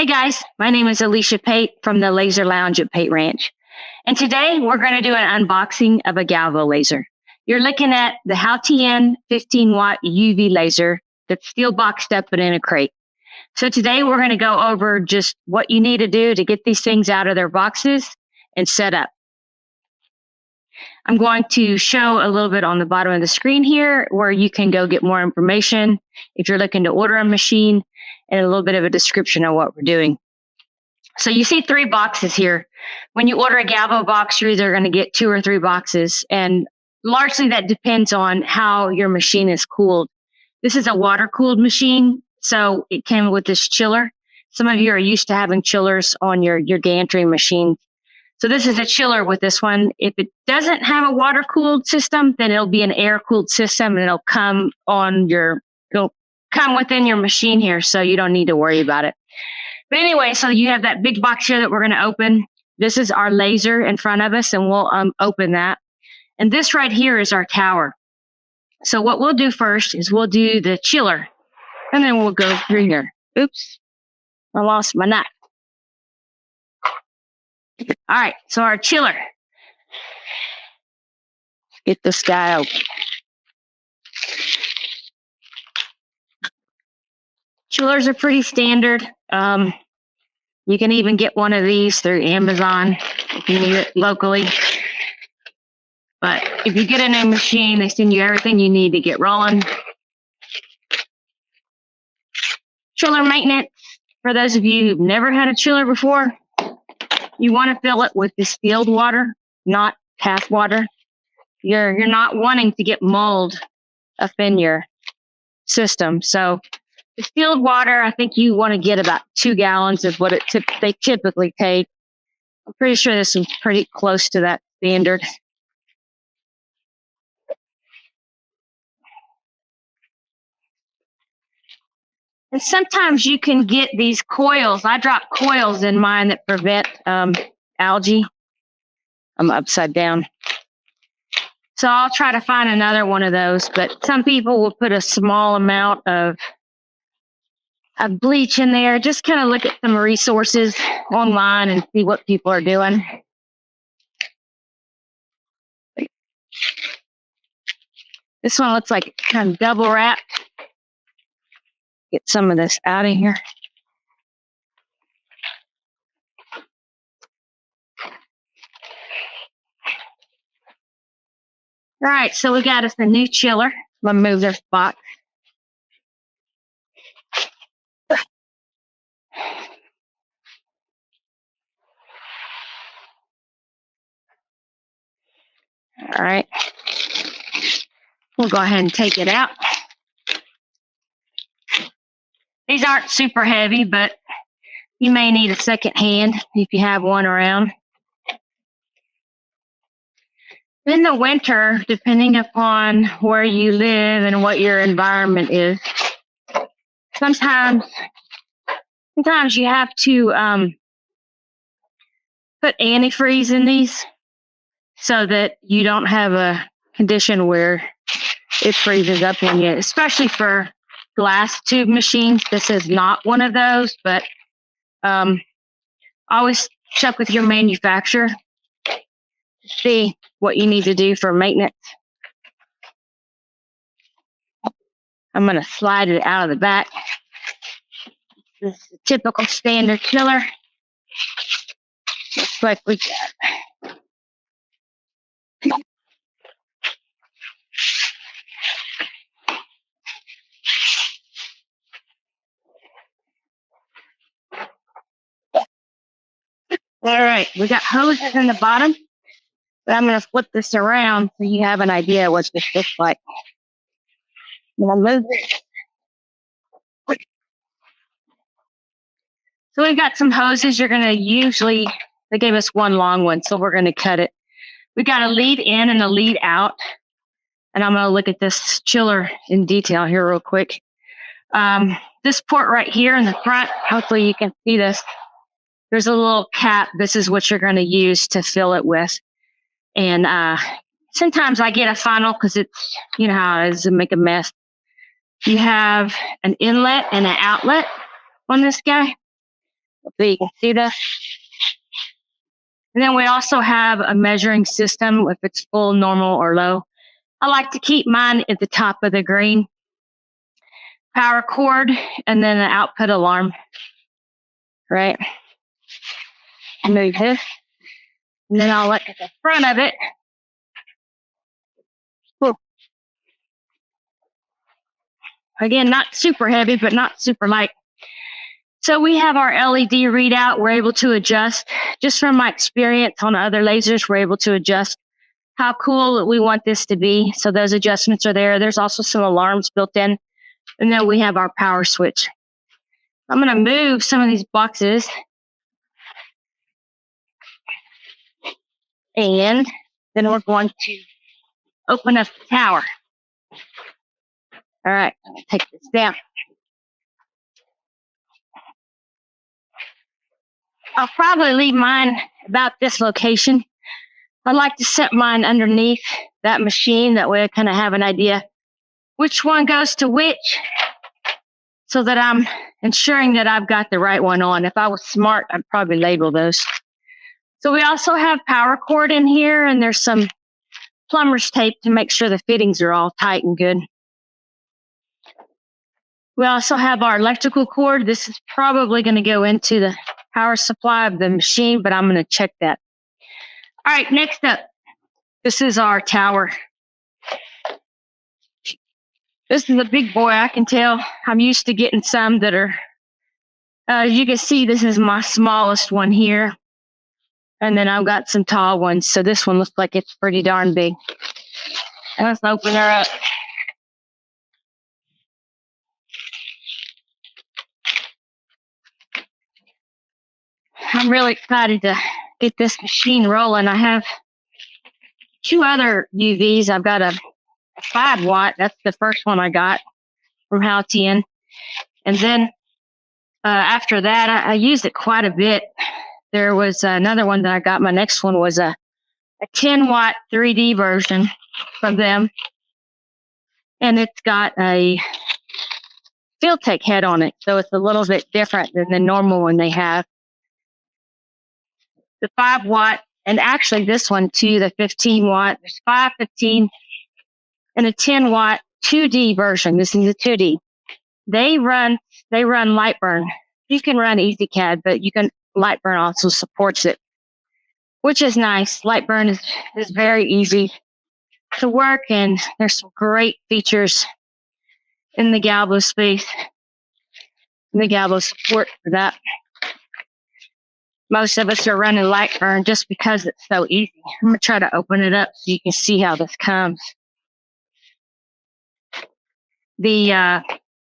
Hey guys, my name is Alicia Pate from the Laser Lounge at Pate Ranch. And today we're going to do an unboxing of a Galvo laser. You're looking at the Haotian 15-watt UV laser that's steel boxed up and in a crate. So today we're going to go over just what you need to do to get these things out of their boxes and set up. I'm going to show a little bit on the bottom of the screen here where you can go get more information if you're looking to order a machine, and a little bit of a description of what we're doing. So you see 3 boxes here. When you order a Galvo box, you're either going to get 2 or 3 boxes, and largely that depends on how your machine is cooled. This is a water-cooled machine, so it came with this chiller. Some of you are used to having chillers on your gantry machines. So this is a chiller with this one. If it doesn't have a water-cooled system, then it'll be an air-cooled system, and it'll come within your machine here, so you don't need to worry about it. But anyway, so you have that big box here that we're going to open. This is our laser in front of us, and we'll open that. And this right here is our tower. So what we'll do first is we'll do the chiller, and then we'll go through here. Oops, I lost my knife. All right, so our chiller. Let's get this guy open. Chillers are pretty standard. You can even get one of these through Amazon if you need it locally. But if you get a new machine, they send you everything you need to get rolling. Chiller maintenance, for those of you who've never had a chiller before, you want to fill it with distilled water, not tap water. You're not wanting to get mold up in your system. So distilled water, I think you want to get about 2 gallons of what they typically take. I'm pretty sure this is pretty close to that standard. And sometimes you can get these coils. I drop coils in mine that prevent algae. I'm upside down. So I'll try to find another one of those. But some people will put a small amount of bleach in there. Just kind of look at some resources online and see what people are doing. This one looks like it's kind of double wrapped. Get some of this out of here. All right, so we got us a new chiller. Let me move this box. All right, we'll go ahead and take it out. These aren't super heavy, but you may need a second hand if you have one around. In the winter, depending upon where you live and what your environment is, sometimes you have to put antifreeze in these so that you don't have a condition where it freezes up on you, especially for glass tube machines. This is not one of those, but always check with your manufacturer to see what you need to do for maintenance. I'm going to slide it out of the back. This is a typical standard chiller. Looks like we got all right, we got hoses in the bottom, but I'm going to flip this around so you have an idea what this looks like. I'm going to move it. So we've got some hoses. You're going to they gave us one long one, so we're going to cut it. We got a lead in and a lead out. And I'm going to look at this chiller in detail here real quick. This port right here in the front, hopefully you can see this. There's a little cap. This is what you're going to use to fill it with. And sometimes I get a funnel because it's, you know how it is, to make a mess. You have an inlet and an outlet on this guy. Hopefully you can see that. And then we also have a measuring system if it's full, normal, or low. I like to keep mine at the top of the green. Power cord, and then an output alarm. Right? Move this. And then I'll look at the front of it. Whew. Again, not super heavy, but not super light. So we have our LED readout. We're able to adjust. Just from my experience on other lasers, we're able to adjust how cool we want this to be. So those adjustments are there. There's also some alarms built in. And then we have our power switch. I'm going to move some of these boxes. And then we're going to open up the tower. All right, I'm going to take this down. I'll probably leave mine about this location. I like to set mine underneath that machine. That way I kind of have an idea which one goes to which, so that I'm ensuring that I've got the right one on. If I was smart, I'd probably label those. So we also have power cord in here, and there's some plumber's tape to make sure the fittings are all tight and good. We also have our electrical cord. This is probably going to go into the power supply of the machine, but I'm going to check that. All right, next up, this is our tower. This is a big boy, I can tell. I'm used to getting some that are, as you can see, this is my smallest one here. And then I've got some tall ones. So this one looks like it's pretty darn big. And let's open her up. I'm really excited to get this machine rolling. I have two other UVs. I've got a 5 watt. That's the first one I got from Haotian. And then after that, I used it quite a bit. There was another one that I got. My next one was a 10 watt 3D version from them. And it's got a Tech head on it. So it's a little bit different than the normal one they have. The 5 watt, and actually this one too, the 15 watt. There's 5, 15, and a 10 watt 2D version. This is the 2D. They run light burn. You can run EasyCAD, but light burn also supports it, which is nice. Light burn is very easy to work, and there's some great features in the Galvo space. And the Galvo support for that. Most of us are running light burn just because it's so easy. I'm going to try to open it up so you can see how this comes. The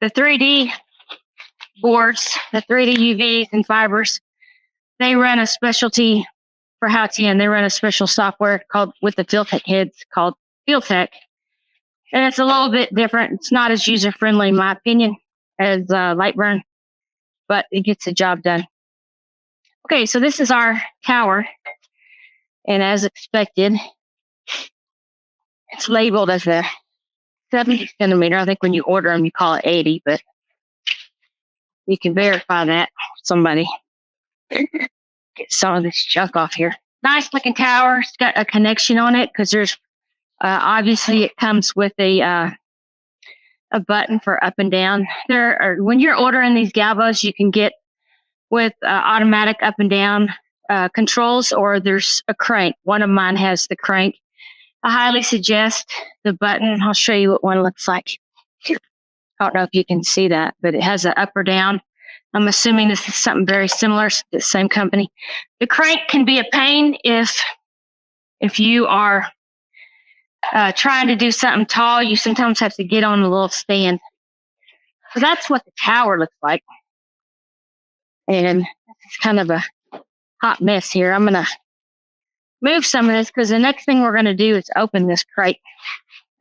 3D boards, the 3D UVs and fibers, they run a specialty for Haotian. They run a special software called with the Tech heads called Tech. And it's a little bit different. It's not as user-friendly, in my opinion, as Lightburn, but it gets the job done. Okay, so this is our tower. And as expected, it's labeled as a 70 centimeter. I think when you order them, you call it 80, but you can verify that with somebody. Get some of this junk off here. Nice looking tower. It's got a connection on it because there's obviously it comes with a button for up and down. When you're ordering these Galvos, you can get with automatic up and down controls, or there's a crank. One of mine has the crank. I highly suggest the button. I'll show you what one looks like. I don't know if you can see that, but it has an up or down. I'm assuming this is something very similar, the same company. The crank can be a pain if you are trying to do something tall. You sometimes have to get on a little stand. So that's what the tower looks like. And this is kind of a hot mess here. I'm going to move some of this because the next thing we're going to do is open this crate.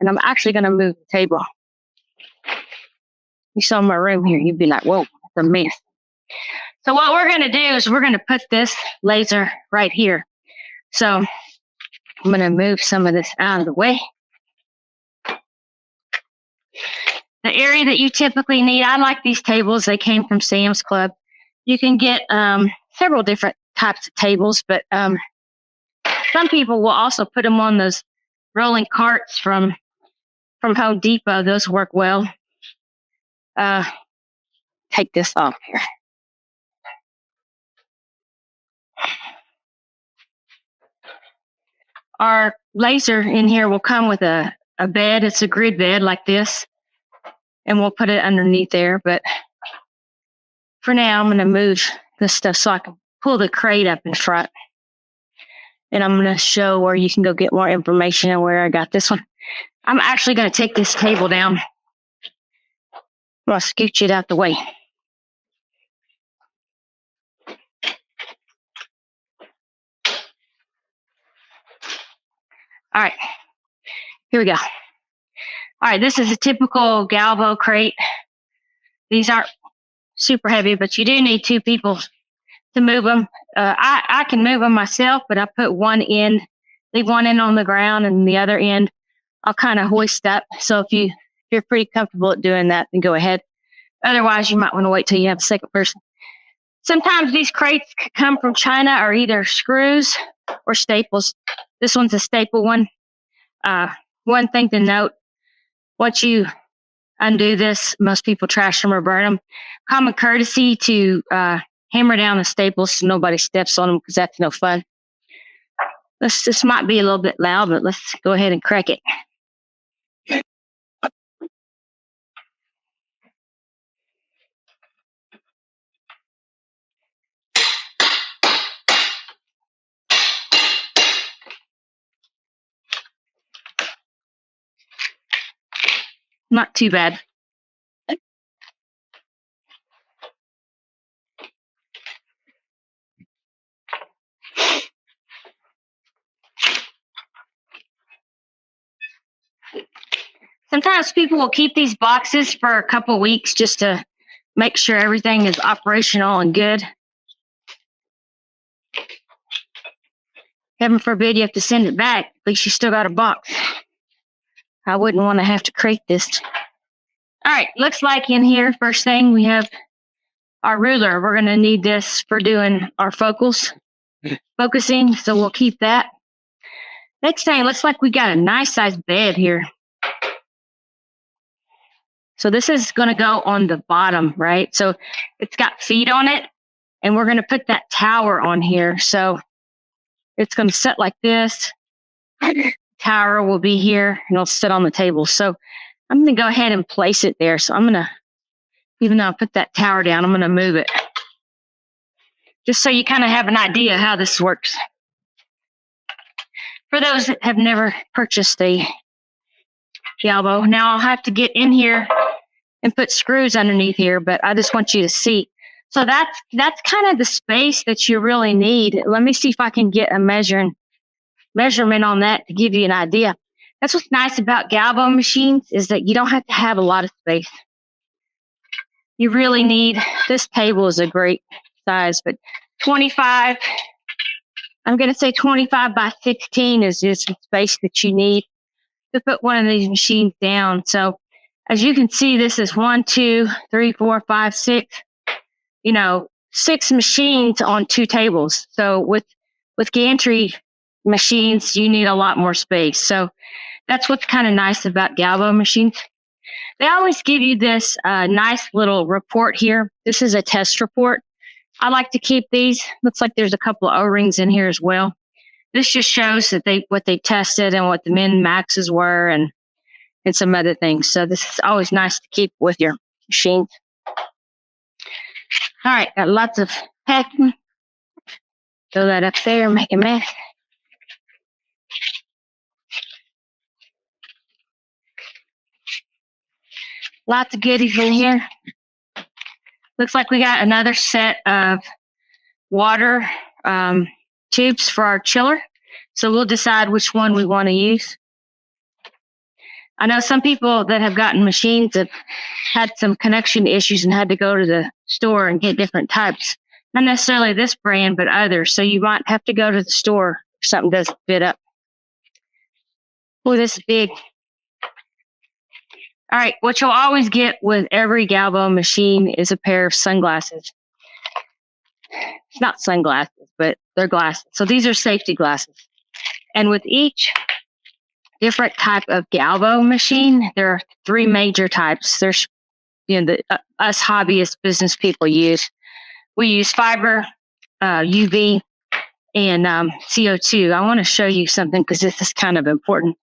And I'm actually going to move the table. You saw my room here, you'd be like, whoa, it's a mess. So what we're going to do is we're going to put this laser right here. So I'm going to move some of this out of the way. The area that you typically need, I like these tables. They came from Sam's Club. You can get several different types of tables, but some people will also put them on those rolling carts from Home Depot. Those work well. Take this off here. Our laser in here will come with a bed. It's a grid bed like this, and we'll put it underneath there. But for now, I'm going to move this stuff so I can pull the crate up in front. And I'm going to show where you can go get more information on where I got this one. I'm actually going to take this table down. I'm going to scooch it out the way. All right, here we go. All right, this is a typical Galvo crate. These aren't super heavy, but you do need two people to move them. I can move them myself, but I put one end, leave one end on the ground, and the other end I'll kind of hoist up. So if you're pretty comfortable at doing that, then go ahead. Otherwise, you might want to wait till you have a second person. Sometimes these crates come from China are either screws or staples. This one's a staple one. One thing to note, once you undo this, most people trash them or burn them. Common courtesy to hammer down the staples so nobody steps on them, because that's no fun. This might be a little bit loud, but let's go ahead and crack it. Not too bad. Sometimes people will keep these boxes for a couple weeks just to make sure everything is operational and good. Heaven forbid you have to send it back. At least you still got a box. I wouldn't want to have to crate this. All right, looks like in here, first thing, we have our ruler. We're going to need this for doing our focusing, so we'll keep that. Next thing, looks like we got a nice sized bed here. So this is going to go on the bottom, right? So it's got feet on it, and we're going to put that tower on here. So it's going to sit like this. Tower will be here, and it'll sit on the table. So I'm going to go ahead and place it there. So I'm going to, even though I put that tower down, I'm going to move it, just so you kind of have an idea how this works. For those that have never purchased a Galvo, now I'll have to get in here and put screws underneath here, but I just want you to see. So that's kind of the space that you really need. Let me see if I can get a measurement on that to give you an idea. That's what's nice about Galvo machines, is that you don't have to have a lot of space. You really need, this table is a great size, but 25, I'm going to say 25 by 16 is just the space that you need to put one of these machines down. So as you can see, this is 1, 2, 3, 4, 5, 6, 6 machines on 2 tables. So with gantry machines, you need a lot more space. So that's what's kind of nice about Galvo machines. They always give you this nice little report here. This is a test report. I like to keep these. Looks like there's a couple of O-rings in here as well. This just shows that what they tested and what the min maxes were and some other things. So this is always nice to keep with your machines. All right, got lots of packing. Throw that up there, make a mess. Lots of goodies in here. Looks like we got another set of water tubes for our chiller. So we'll decide which one we want to use. I know some people that have gotten machines have had some connection issues and had to go to the store and get different types. Not necessarily this brand, but others. So you might have to go to the store if something doesn't fit up. Oh, this is big. All right, what you'll always get with every Galvo machine is a pair of sunglasses. it's not sunglasses, but they're glasses. So these are safety glasses. And with each different type of Galvo machine, there are three major types. There's, us hobbyist business people use. We use fiber, UV, and CO2. I want to show you something because this is kind of important.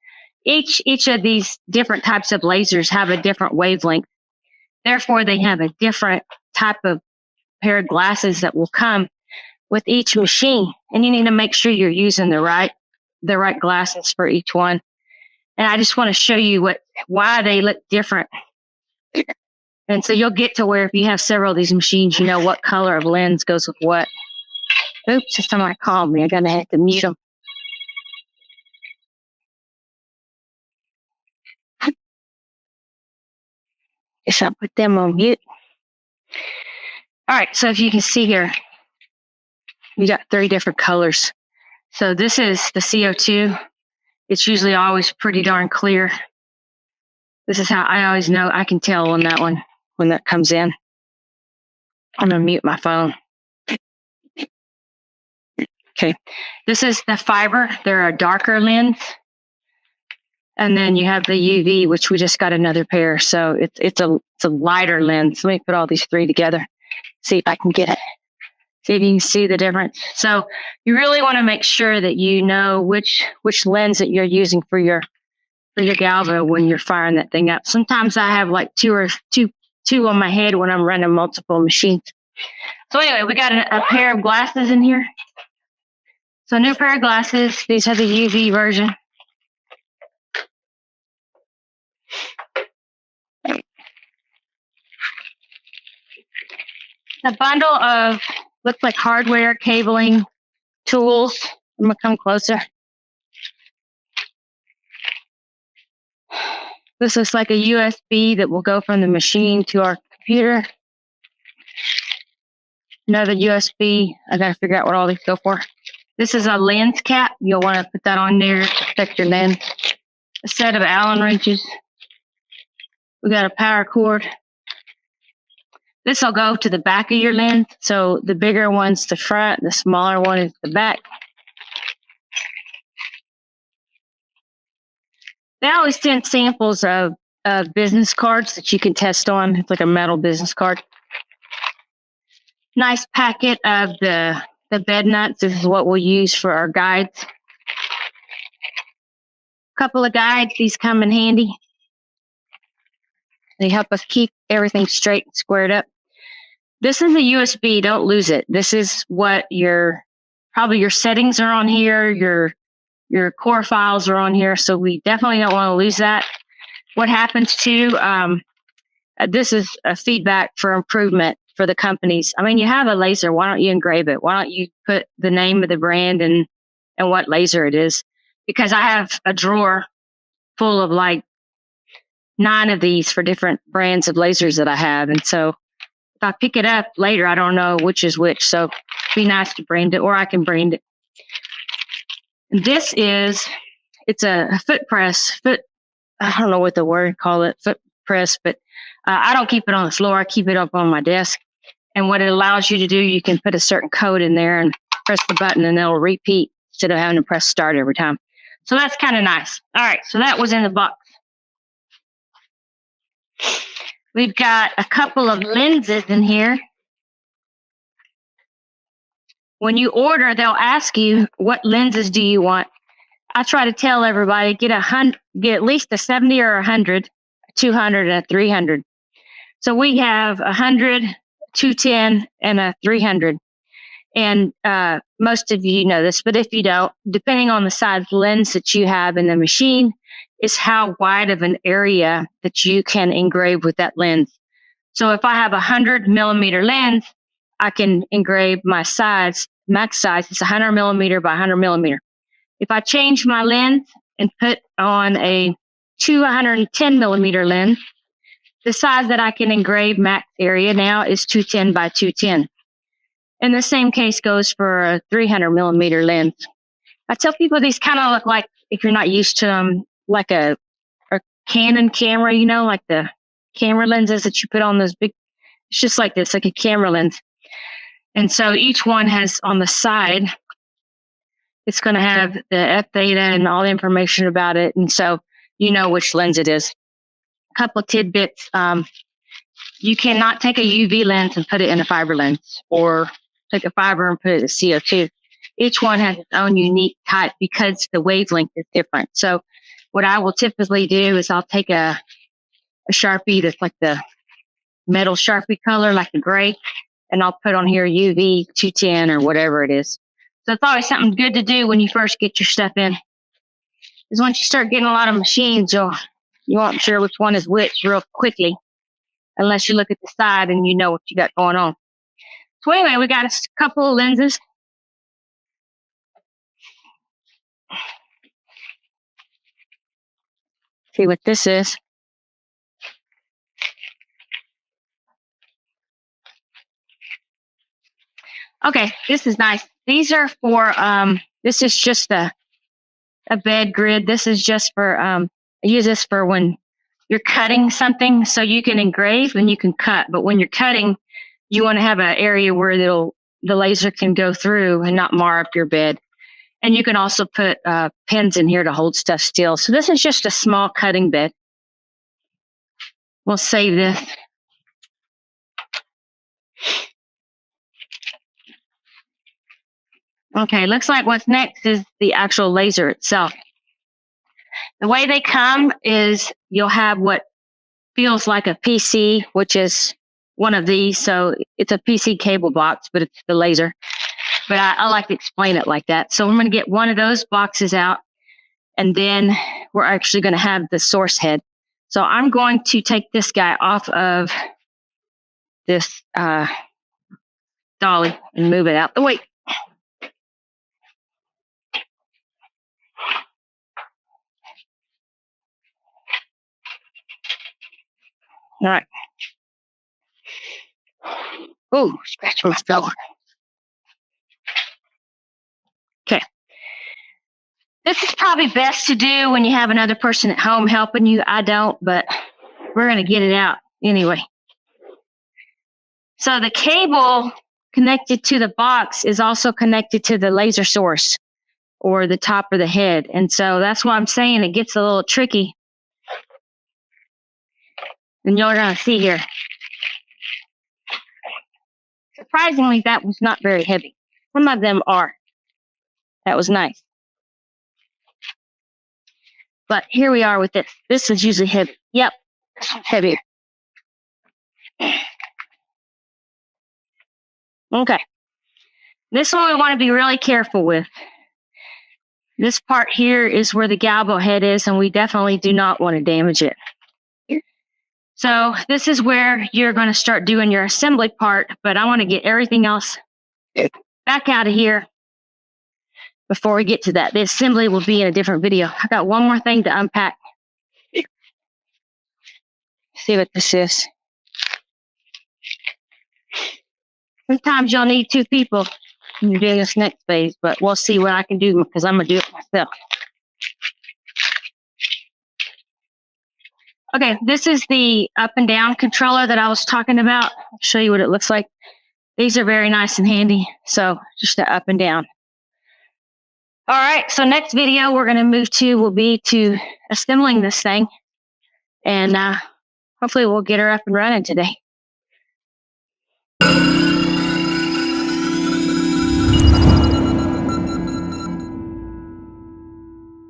Each of these different types of lasers have a different wavelength. Therefore, they have a different type of pair of glasses that will come with each machine. And you need to make sure you're using the right glasses for each one. And I just want to show you why they look different. And so you'll get to where if you have several of these machines, you know what color of lens goes with what. Oops, somebody called me. I'm going to have to mute them. Guess I'll put them on mute. All right, so if you can see here, we got three different colors. So this is the CO2. It's usually always pretty darn clear. This is how I always know. I can tell on that one when that comes in. I'm going to mute my phone. Okay, this is the fiber. They're a darker lens. And then you have the UV, which we just got another pair. So it's a lighter lens. Let me put all these three together. See if I can get it. See if you can see the difference. So you really want to make sure that you know which lens that you're using for your Galvo when you're firing that thing up. Sometimes I have like two on my head when I'm running multiple machines. So anyway, we got a pair of glasses in here. So a new pair of glasses. These are the UV version. A bundle of, looks like hardware, cabling, tools. I'm going to come closer. This looks like a USB that will go from the machine to our computer. Another USB. I got to figure out what all these go for. This is a lens cap. You'll want to put that on there to protect your lens. A set of Allen wrenches. We got a power cord. This will go to the back of your lens. So the bigger one's the front, the smaller one is the back. They always send samples of business cards that you can test on. It's like a metal business card. Nice packet of the bed nuts. This is what we'll use for our guides. Couple of guides. These come in handy. They help us keep everything straight and squared up. This is a USB. Don't lose it. This is what probably your settings are on here. Your core files are on here. So we definitely don't want to lose that. What happens too, this is a feedback for improvement for the companies. I mean, you have a laser. Why don't you engrave it? Why don't you put the name of the brand and what laser it is? Because I have a drawer full of like 9 of these for different brands of lasers that I have. And so if I pick it up later, I don't know which is which. So it'd be nice to brand it, or I can brand it. This it's a foot press, I don't know what the word call it, foot press, but I don't keep it on the floor. I keep it up on my desk. And what it allows you to do, you can put a certain code in there and press the button and it'll repeat instead of having to press start every time. So that's kind of nice. All right, so that was in the box. We've got a couple of lenses in here. When you order, they'll ask you, what lenses do you want? I try to tell everybody, get at least a 70 or 100, 200, and a 300. So we have 100, 210, and a 300. And most of you know this, but if you don't, depending on the size lens that you have in the machine, is how wide of an area that you can engrave with that lens. So if I have a 100 millimeter lens, I can engrave my size, max size. It's 100 millimeter by 100 millimeter. If I change my lens and put on a 210 millimeter lens, the size that I can engrave max area now is 210 by 210. And the same case goes for a 300 millimeter lens. I tell people these kind of look like, if you're not used to them, like a Canon camera, you know, like the camera lenses that you put on those big, it's just like this, like a camera lens. And so each one has on the side, it's going to have the F theta and all the information about it. And so you know which lens it is. A couple of tidbits. You cannot take a UV lens and put it in a fiber lens, or take a fiber and put it in CO2. Each one has its own unique type because the wavelength is different. So what I will typically do is I'll take a Sharpie that's like the metal Sharpie color, like the gray, and I'll put on here UV 210 or whatever it is. So it's always something good to do when you first get your stuff in. Because once you start getting a lot of machines, you won't sure which one is which real quickly, unless you look at the side and you know what you got going on. So anyway, we got a couple of lenses. See what this is. Okay, this is nice. These are for, this is just a bed grid. This is just for, I use this for when you're cutting something, so you can engrave and you can cut. But when you're cutting, you want to have an area where the laser can go through and not mar up your bed. And you can also put pins in here to hold stuff still. So this is just a small cutting bed. We'll save this. Okay, looks like what's next is the actual laser itself. The way they come is you'll have what feels like a PC, which is one of these. So it's a PC cable box, but it's the laser. But I like to explain it like that. So I'm going to get one of those boxes out, and then we're actually going to have the source head. So I'm going to take this guy off of this dolly and move it out the way. All right. Oh, scratching my floor. Okay. This is probably best to do when you have another person at home helping you. I don't, but we're going to get it out anyway. So the cable connected to the box is also connected to the laser source, or the top of the head. And so that's why I'm saying it gets a little tricky. And you're going to see here. Surprisingly, that was not very heavy. Some of them are. That was nice. But here we are with this. This is usually heavy. Yep, this one's heavier. Okay. This one we want to be really careful with. This part here is where the Galvo head is, and we definitely do not want to damage it. So this is where you're going to start doing your assembly part, but I want to get everything else back out of here before we get to that. The assembly will be in a different video. I got one more thing to unpack. See what this is. Sometimes you'll need two people when you're doing this next phase, but we'll see what I can do because I'm going to do it myself. Okay, this is the up and down controller that I was talking about. I'll show you what it looks like. These are very nice and handy. So just the up and down. All right, so next video we're going to move to will be to assembling this thing. And hopefully we'll get her up and running today.